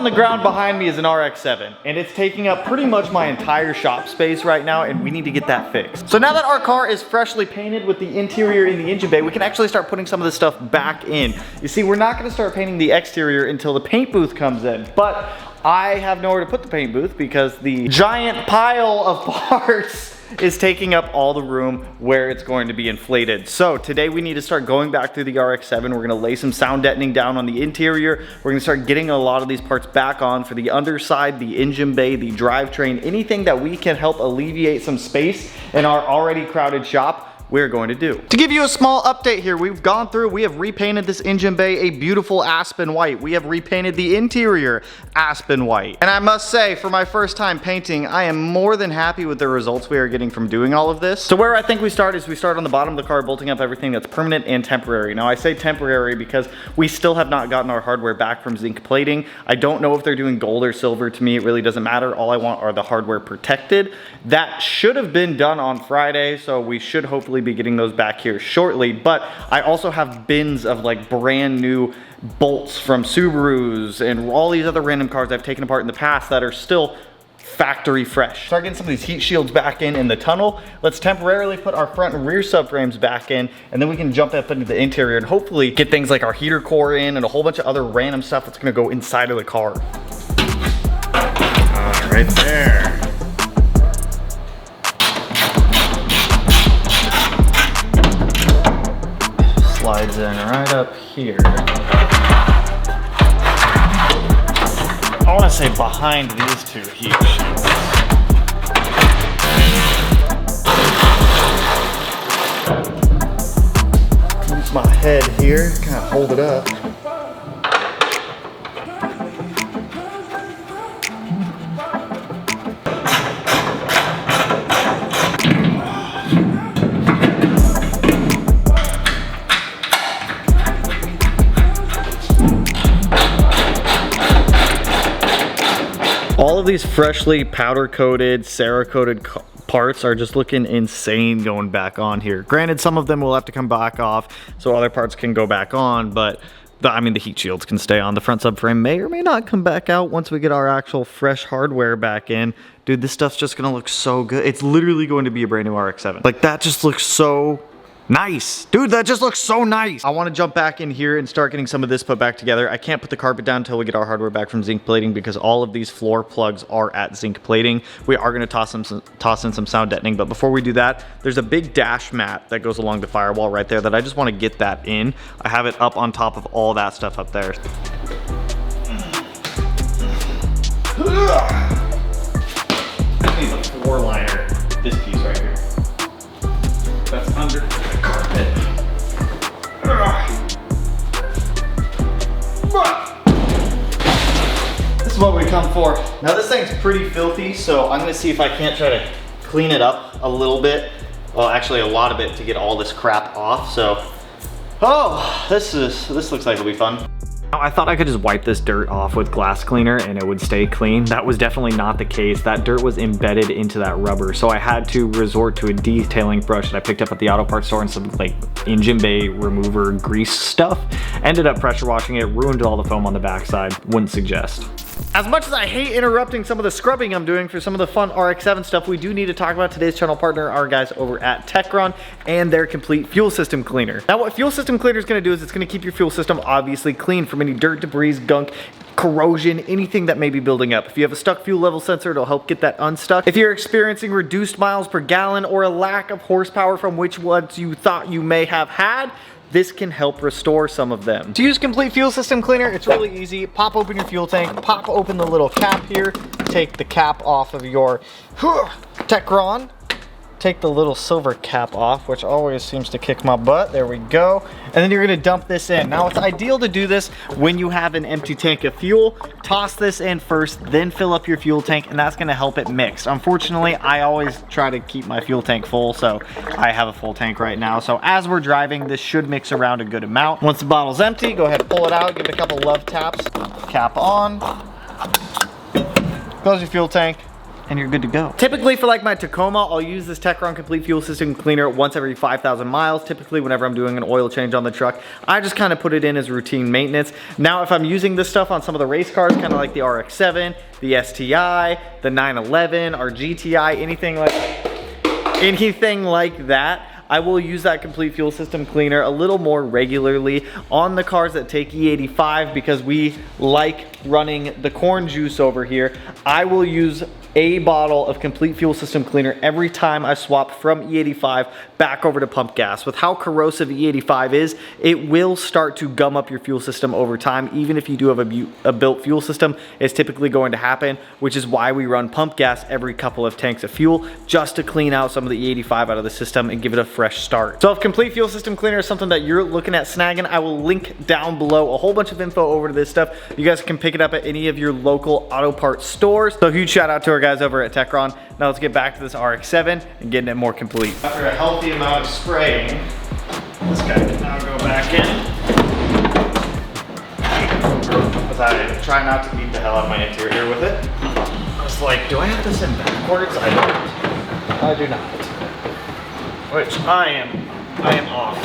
on the ground behind me is an RX7, and it's taking up pretty much my entire shop space right now, and we need to get that fixed. So now that our car is freshly painted with the interior in the engine bay, we can actually start putting some of this stuff back in. You see, we're not gonna start painting the exterior until the paint booth comes in, but I have nowhere to put the paint booth because the giant pile of parts is taking up all the room where it's going to be inflated. So today we need to start going back through the RX-7. We're gonna lay some sound deadening down on the interior. We're gonna start getting a lot of these parts back on for the underside, the engine bay, the drivetrain, anything that we can help alleviate some space in our already crowded shop. We're going to do. To give you a small update here, we've gone through, we have repainted this engine bay a beautiful aspen white. We have repainted the interior aspen white. And I must say, for my first time painting, I am more than happy with the results we are getting from doing all of this. So where I think we start is we start on the bottom of the car, bolting up everything that's permanent and temporary. Now I say temporary because we still have not gotten our hardware back from zinc plating. I don't know if they're doing gold or silver. To me, it really doesn't matter. All I want are the hardware protected. That should have been done on Friday, so we should hopefully be getting those back here shortly. But I also have bins of like brand new bolts from Subarus and all these other random cars I've taken apart in the past that are still factory fresh. Start getting some of these heat shields back in the tunnel. Let's temporarily put our front and rear subframes back in, and then we can jump up into the interior and hopefully get things like our heater core in and a whole bunch of other random stuff that's gonna go inside of the car. Right there. Slides in right up here. I want to say behind these two heat shields. Use my head here, kind of hold it up. All of these freshly powder coated, Cerakoted parts are just looking insane going back on here. Granted, some of them will have to come back off so other parts can go back on, but I mean, the heat shields can stay on. The front subframe may or may not come back out once we get our actual fresh hardware back in. Dude, this stuff's just gonna look so good. It's literally going to be a brand new RX-7. Like, that just looks so nice. Dude, that just looks so nice. I want to jump back in here and start getting some of this put back together. I can't put the carpet down until we get our hardware back from zinc plating because all of these floor plugs are at zinc plating. We are going to toss in some sound deadening, but before we do that, there's a big dash mat that goes along the firewall right there that I just want to get that in. I have it up on top of all that stuff up there. I need a floor liner, this piece right here. That's under the carpet. This is what we come for. Now this thing's pretty filthy, so I'm gonna see if I can't try to clean it up a little bit. Well, actually a lot of it to get all this crap off, so. Oh, this looks like it'll be fun. I thought I could just wipe this dirt off with glass cleaner and it would stay clean. That was definitely not the case. That dirt was embedded into that rubber, so I had to resort to a detailing brush that I picked up at the auto parts store and some like engine bay remover grease stuff. Ended up pressure washing it, ruined all the foam on the backside. Wouldn't suggest. As much as I hate interrupting some of the scrubbing I'm doing for some of the fun RX-7 stuff, we do need to talk about today's channel partner, our guys over at Techron, and their complete fuel system cleaner. Now what fuel system cleaner is going to do is it's going to keep your fuel system obviously clean from any dirt, debris, gunk, corrosion, anything that may be building up. If you have a stuck fuel level sensor, it'll help get that unstuck. If you're experiencing reduced miles per gallon or a lack of horsepower from which ones you thought you may have had, this can help restore some of them. To use complete fuel system cleaner, it's really easy. Pop open your fuel tank, pop open the little cap here, take the cap off of your Techron, take the little silver cap off, which always seems to kick my butt. There we go. And then you're gonna dump this in. Now it's ideal to do this when you have an empty tank of fuel. Toss this in first, then fill up your fuel tank, and that's gonna help it mix. Unfortunately, I always try to keep my fuel tank full, so I have a full tank right now. So as we're driving, this should mix around a good amount. Once the bottle's empty, go ahead and pull it out, give it a couple love taps. Cap on. Close your fuel tank. and you're good to go. Typically for like my Tacoma, I'll use this Techron Complete Fuel System Cleaner once every 5,000 miles. Typically whenever I'm doing an oil change on the truck, I just kind of put it in as routine maintenance. Now if I'm using this stuff on some of the race cars, kind of like the RX7, the STI, the 911, or GTI, anything like that, I will use that Complete Fuel System Cleaner a little more regularly on the cars that take E85 because we like running the corn juice over here. I will use a bottle of Complete Fuel System Cleaner every time I swap from E85 back over to pump gas. With how corrosive E85 is, it will start to gum up your fuel system over time. Even if you do have a built fuel system, it's typically going to happen, which is why we run pump gas every couple of tanks of fuel, just to clean out some of the E85 out of the system and give it a fresh start. So if Complete Fuel System Cleaner is something that you're looking at snagging, I will link down below a whole bunch of info over to this stuff. You guys can pick it up at any of your local auto parts stores. So huge shout out to our guys over at Techron. Now let's get back to this RX7 and getting it more complete. After a healthy amount of spraying, this guy can now go back in. As I try not to beat the hell out of my interior with it. I was like, do I have this in backwards? I don't. I do not. Which I am off.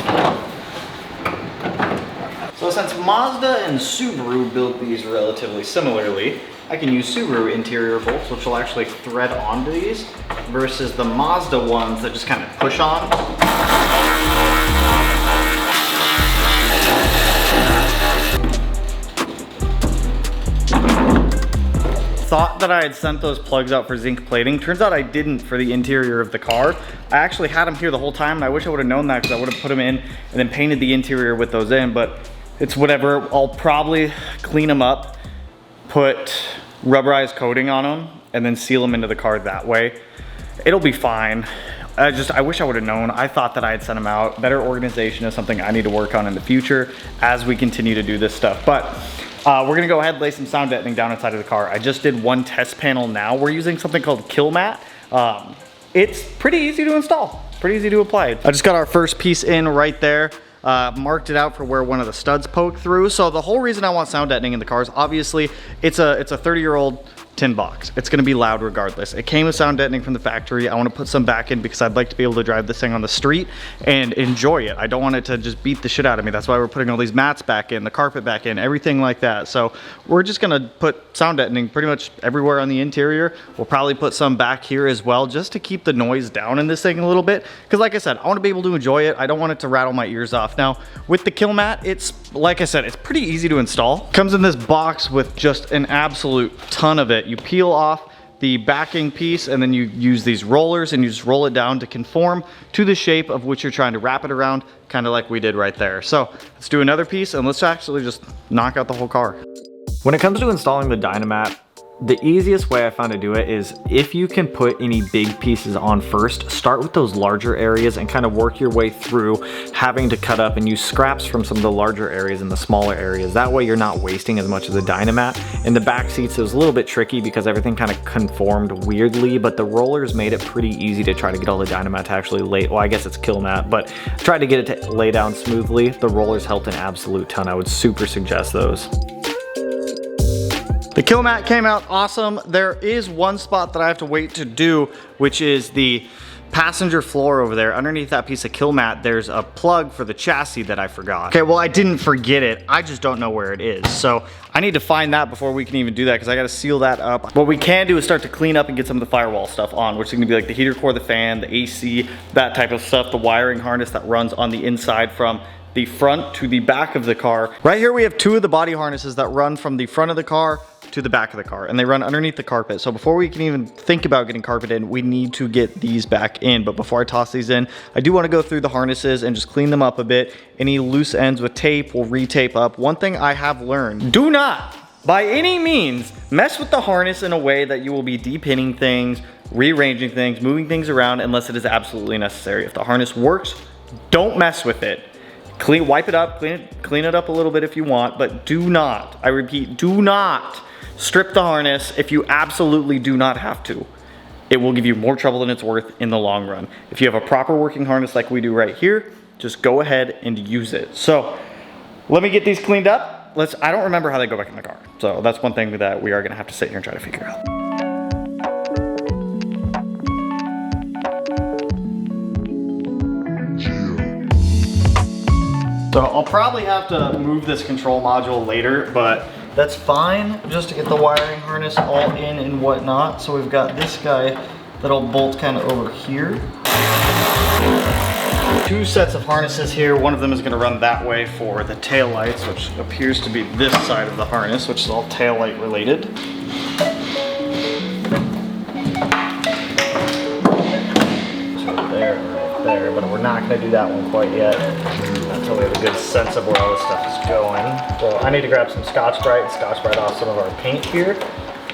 So since Mazda and Subaru built these relatively similarly, I can use Subaru interior bolts, which will actually thread onto these, versus the Mazda ones that just kind of push on. Thought that I had sent those plugs out for zinc plating. Turns out I didn't for the interior of the car. I actually had them here the whole time, and I wish I would have known that because I would have put them in and then painted the interior with those in, but it's whatever. I'll probably clean them up, put rubberized coating on them, and then seal them into the car that way. It'll be fine. I wish I would have known. I thought that I had sent them out. Better organization is something I need to work on in the future as we continue to do this stuff. But we're gonna go ahead and lay some sound deadening down inside of the car. I just did one test panel now. We're using something called Kill Mat. It's pretty easy to install, pretty easty to apply. I just got our first piece in right there. Marked it out for where one of the studs poked through. So the whole reason I want sound deadening in the car is obviously it's a 30-year-old tin box. It's gonna be loud regardless. It came with sound deadening from the factory. I wanna put some back in because I'd like to be able to drive this thing on the street and enjoy it. I don't want it to just beat the shit out of me. That's why we're putting all these mats back in, the carpet back in, everything like that. So we're just gonna put sound deadening pretty much everywhere on the interior. We'll probably put some back here as well, just to keep the noise down in this thing a little bit. Because like I said, I wanna be able to enjoy it. I don't want it to rattle my ears off. Now, with the Kill Mat, it's, like I said, it's pretty easy to install. Comes in this box with just an absolute ton of it. You peel off the backing piece and then you use these rollers and you just roll it down to conform to the shape of which you're trying to wrap it around, kind of like we did right there. So let's do another piece and let's actually just knock out the whole car. When it comes to installing the Dynamat, the easiest way I found to do it is if you can put any big pieces on first, start with those larger areas and kind of work your way through having to cut up and use scraps from some of the larger areas and the smaller areas. That way you're not wasting as much of the Dynamat. In the back seats, it was a little bit tricky because everything kind of conformed weirdly, but the rollers made it pretty easy to try to get all the Dynamat to actually lay, well, I guess it's Kill Mat, but try to get it to lay down smoothly. The rollers helped an absolute ton. I would super suggest those. The Kill Mat came out awesome. There is one spot that I have to wait to do, which is the passenger floor over there. Underneath that piece of Kill Mat, there's a plug for the chassis that I forgot. Okay, well, I didn't forget it. I just don't know where it is. So I need to find that before we can even do that because I got to seal that up. What we can do is start to clean up and get some of the firewall stuff on, which is going to be like the heater core, the fan, the AC, that type of stuff, the wiring harness that runs on the inside from the front to the back of the car. Right here we have two of the body harnesses that run from the front of the car to the back of the car, and they run underneath the carpet. So before we can even think about getting carpet in, we need to get these back in. But before I toss these in, I do want to go through the harnesses and just clean them up a bit. Any loose ends with tape, we'll re-tape up. One thing I have learned, do not by any means mess with the harness in a way that you will be de-pinning things, rearranging things, moving things around unless it is absolutely necessary. If the harness works, don't mess with it. Wipe it up, clean it up a little bit if you want, but do not, I repeat, do not strip the harness if you absolutely do not have to. It will give you more trouble than it's worth in the long run. If you have a proper working harness like we do right here, just go ahead and use it. So let me get these cleaned up. I don't remember how they go back in the car. So that's one thing that we are gonna have to sit here and try to figure out. So I'll probably have to move this control module later, but that's fine just to get the wiring harness all in and whatnot. So we've got this guy that'll bolt kind of over here. 2 sets of harnesses here. One of them is going to run that way for the tail lights, which appears to be this side of the harness, which is all tail light related. So there, but we're not going to do that one quite yet until we have a good sense of where all this stuff is going. So I need to grab some Scotch-Brite and Scotch-Brite off some of our paint here.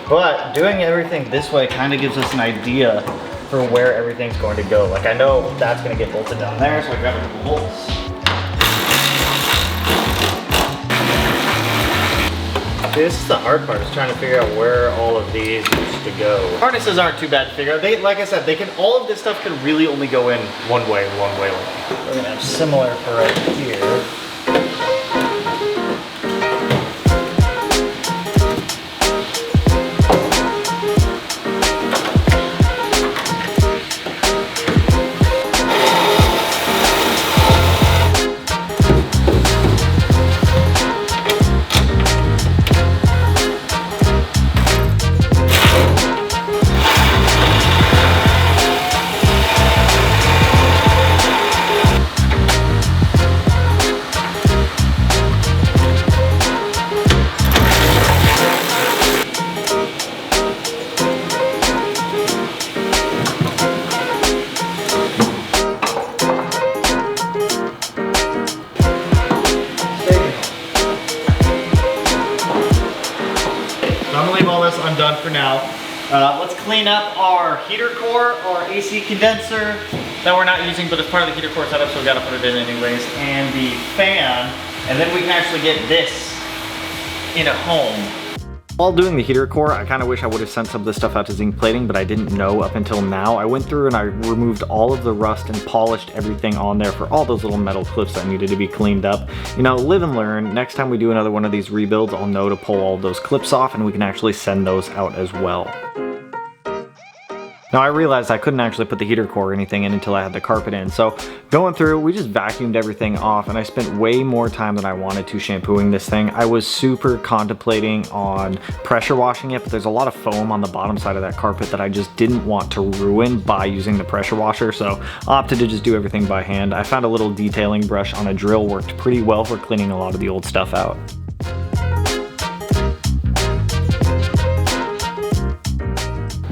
But doing everything this way kind of gives us an idea for where everything's going to go. Like I know that's going to get bolted down there, so I grab a couple bolts. This is the hard part, is trying to figure out where all of these used to go. Harnesses aren't too bad to figure out. They, like I said, all of this stuff can really only go in one way only. We're gonna have similar for right here. Undone for now. Let's clean up our heater core, our AC condenser that we're not using, but it's part of the heater core setup, so we gotta put it in anyways, and the fan, and then we can actually get this in a home. While doing the heater core, I kind of wish I would have sent some of this stuff out to zinc plating, but I didn't know up until now. I went through and I removed all of the rust and polished everything on there for all those little metal clips that needed to be cleaned up. You know, live and learn. Next time we do another one of these rebuilds, I'll know to pull all those clips off and we can actually send those out as well. Now I realized I couldn't actually put the heater core or anything in until I had the carpet in, so going through, we just vacuumed everything off, and I spent way more time than I wanted to shampooing this thing. I was super contemplating on pressure washing it, but there's a lot of foam on the bottom side of that carpet that I just didn't want to ruin by using the pressure washer, so I opted to just do everything by hand. I found a little detailing brush on a drill worked pretty well for cleaning a lot of the old stuff out.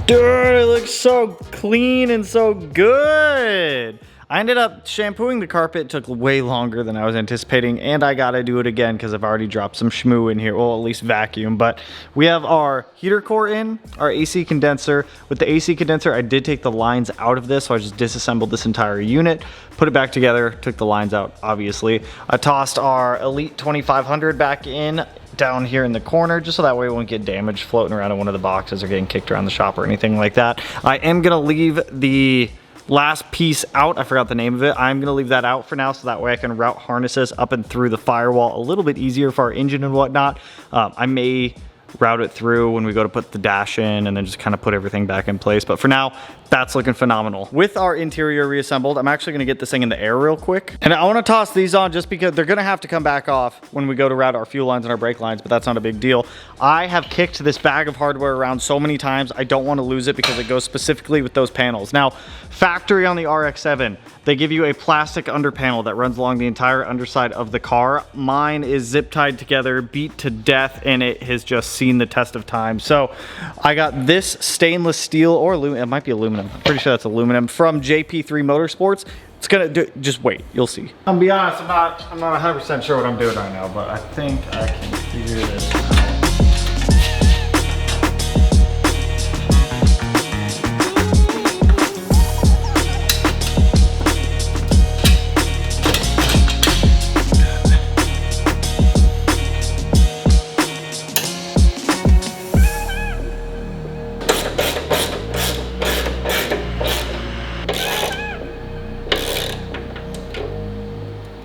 Dude, it looks so clean and so good. I ended up shampooing the carpet. It took way longer than I was anticipating, and I gotta do it again because I've already dropped some schmoo in here. Well, at least vacuum. But we have our heater core in, our AC condenser. With the AC condenser, I did take the lines out of this, so I just disassembled this entire unit, put it back together, took the lines out, obviously. I tossed our Elite 2500 back in down here in the corner, just so that way it won't get damaged floating around in one of the boxes or getting kicked around the shop or anything like that. I am gonna leave the last piece out. I forgot the name of it. I'm gonna leave that out for now, so that way I can route harnesses up and through the firewall a little bit easier for our engine and whatnot. I may route it through when we go to put the dash in and then just kind of put everything back in place. But for now, that's looking phenomenal. With our interior reassembled, I'm actually gonna get this thing in the air real quick. And I wanna toss these on just because they're gonna have to come back off when we go to route our fuel lines and our brake lines, but that's not a big deal. I have kicked this bag of hardware around so many times, I don't wanna lose it because it goes specifically with those panels. Now, factory on the RX7, they give you a plastic under panel that runs along the entire underside of the car. Mine is zip tied together, beat to death, and it has just seen the test of time. So I got this stainless steel, or aluminum, it might be aluminum. I'm pretty sure that's aluminum, from JP3 Motorsports. It's gonna do, just wait, you'll see. I'll be honest, I'm not 100% sure what I'm doing right now, but I think I can figure this out.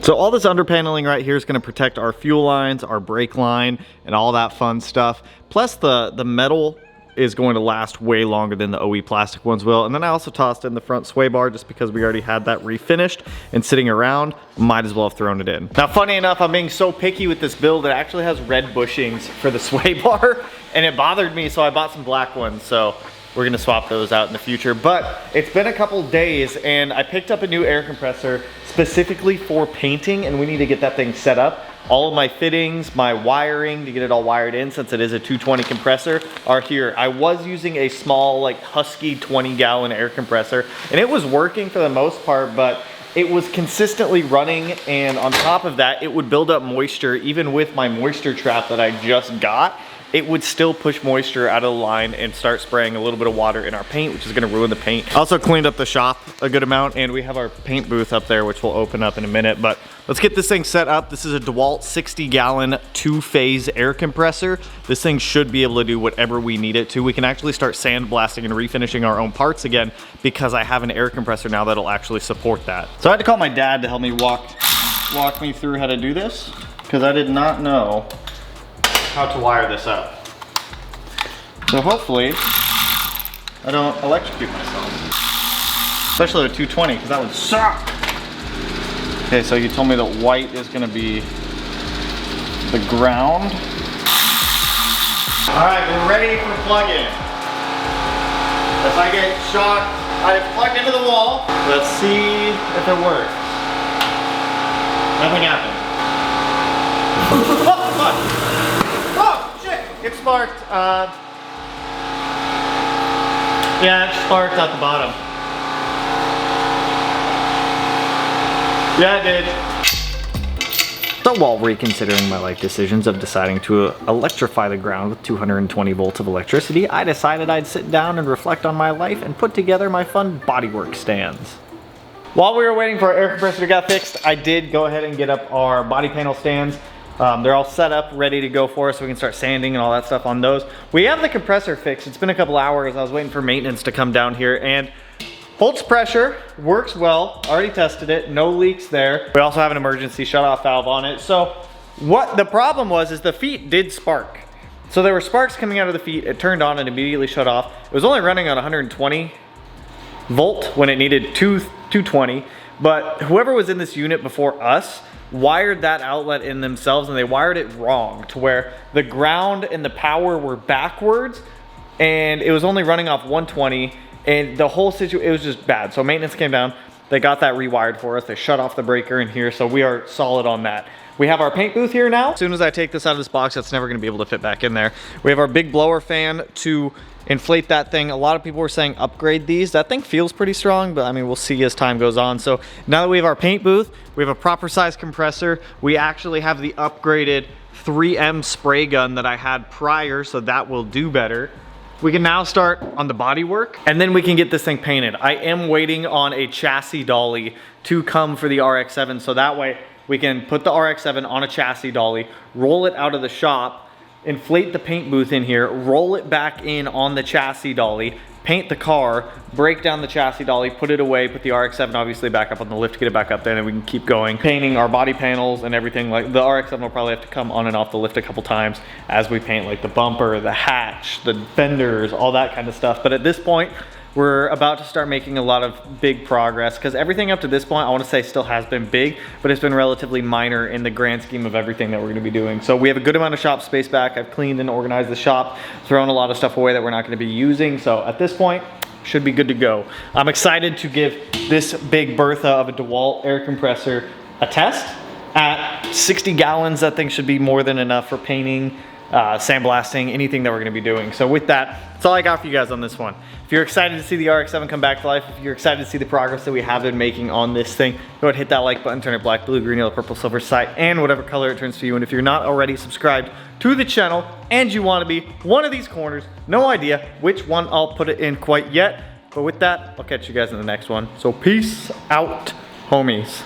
So all this underpaneling right here is going to protect our fuel lines, our brake line, and all that fun stuff. Plus the metal is going to last way longer than the OE plastic ones will. And then I also tossed in the front sway bar just because we already had that refinished and sitting around, might as well have thrown it in. Now, funny enough, I'm being so picky with this build, it actually has red bushings for the sway bar, and it bothered me, so I bought some black ones. So we're gonna swap those out in the future. But it's been a couple days and I picked up a new air compressor specifically for painting, and we need to get that thing set up. All of my fittings, my wiring to get it all wired in, since it is a 220 compressor, are here. I was using a small, like Husky 20-gallon air compressor, and it was working for the most part, but it was consistently running, and on top of that, it would build up moisture. Even with my moisture trap that I just got, it would still push moisture out of the line and start spraying a little bit of water in our paint, which is gonna ruin the paint. I also cleaned up the shop a good amount, and we have our paint booth up there, which we'll open up in a minute, but let's get this thing set up. This is a DeWalt 60-gallon 2-phase air compressor. This thing should be able to do whatever we need it to. We can actually start sandblasting and refinishing our own parts again because I have an air compressor now that'll actually support that. So I had to call my dad to help me walk me through how to do this, because I did not know how to wire this up. So hopefully I don't electrocute myself, especially with 220, because that would suck. Okay, so you told me that white is gonna be the ground. All right, we're ready for plug-in. If I get shocked, I plug into the wall. Let's see if it works. Nothing happened. Oh, shit, it sparked. Yeah, it sparked at the bottom. Yeah, it did. So while reconsidering my life decisions of deciding to electrify the ground with 220 volts of electricity, I decided I'd sit down and reflect on my life and put together my fun bodywork stands. While we were waiting for our air compressor to get fixed, I did go ahead and get up our body panel stands. They're all set up, ready to go for us, so we can start sanding and all that stuff on those. We have the compressor fixed. It's been a couple hours. I was waiting for maintenance to come down here, and holds pressure, works well. Already tested it, no leaks there. We also have an emergency shut-off valve on it. So what the problem was is the feet did spark. So there were sparks coming out of the feet. It turned on and immediately shut off. It was only running on 120 volt when it needed 220, but whoever was in this unit before us wired that outlet in themselves, and they wired it wrong to where the ground and the power were backwards, and it was only running off 120, and the whole situation, it was just bad. So maintenance came down, they got that rewired for us, they shut off the breaker in here, so we are solid on that. We have our paint booth here now. As soon as I take this out of this box, that's never gonna be able to fit back in there. We have our big blower fan to inflate that thing. A lot of people were saying upgrade these. That thing feels pretty strong, but I mean, we'll see as time goes on. So now that we have our paint booth, we have a proper size compressor. We actually have the upgraded 3M spray gun that I had prior, so that will do better. We can now start on the body work, and then we can get this thing painted. I am waiting on a chassis dolly to come for the RX7, so that way we can put the RX7 on a chassis dolly, roll it out of the shop, inflate the paint booth in here, roll it back in on the chassis dolly, paint the car, break down the chassis dolly, put it away, put the RX7 obviously back up on the lift, get it back up there, and then we can keep going. Painting our body panels and everything. Like the RX7 will probably have to come on and off the lift a couple times as we paint like the bumper, the hatch, the fenders, all that kind of stuff. But at this point, we're about to start making a lot of big progress, because everything up to this point, I want to say, still has been big, but it's been relatively minor in the grand scheme of everything that we're going to be doing. So we have a good amount of shop space back. I've cleaned and organized the shop, thrown a lot of stuff away that we're not going to be using. So at this point, should be good to go. I'm excited to give this big Bertha of a DeWalt air compressor a test. At 60 gallons, that thing should be more than enough for painting, sandblasting, anything that we're gonna be doing. So with that, that's all I got for you guys on this one. If you're excited to see the RX7 come back to life, if you're excited to see the progress that we have been making on this thing, go ahead and hit that like button, turn it black, blue, green, yellow, purple, silver, sight, and whatever color it turns for you. And if you're not already subscribed to the channel and you wanna be one of these corners, no idea which one I'll put it in quite yet, but with that, I'll catch you guys in the next one. So peace out, homies.